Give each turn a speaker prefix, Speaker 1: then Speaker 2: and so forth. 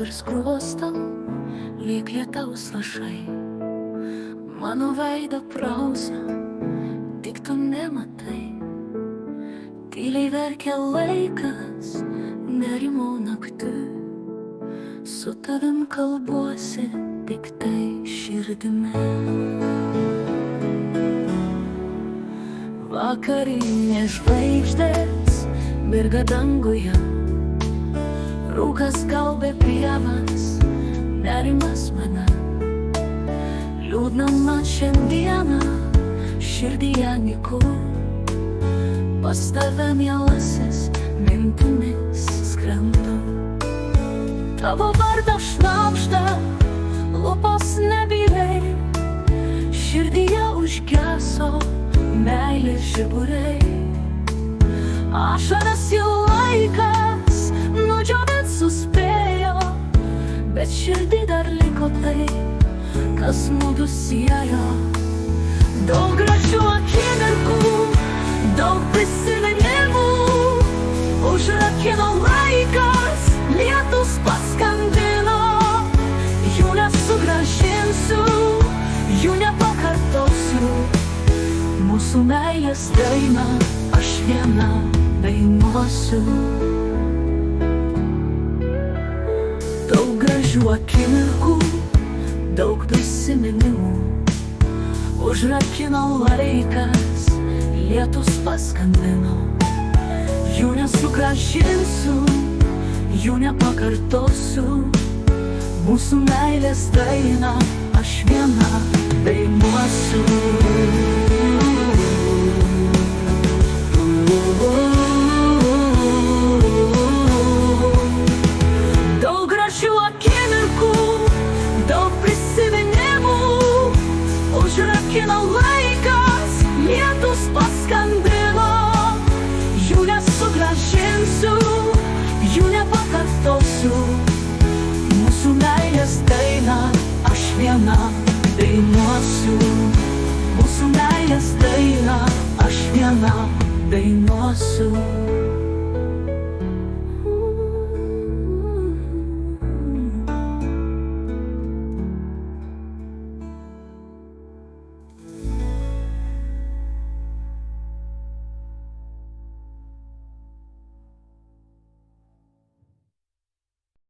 Speaker 1: per skruostą, lyg lietaus lašai. Mano veidą prausia, tik tu nematai. Tyliai verkia laikas, nerimo naktų. Su tavim kalbuosi tik tai širdimi. Vakarinės žvaigždės mirga danguje. Rūkas gaubia pievas, nerimas mane. Liūdna man šiandieną, širdyje nyku. Pas tave mielasis, mintimis skrendu. Tavo vardą šnabžda, lūpos nebyliai. Širdyje užgeso meilės žiburiai. Ašaras jau laikas nudžiovint suspėjo, bet širdį dar liko tai, kas mudu siejo. Daug gražių akimirkų, daug prisiminimų. Užrakino laikas, lietus paskandino. Jų nesugrąžinsiu, jų nepakartosiu. Mūsų meilės dainą aš viena dainuosiu. Daug gražių akimirkų, daug prisiminimų. Užrakino laikas, lietus paskandino. Jų nesugrąžinsiu, jų nepakartosiu. Mūsų meilės dainą aš viena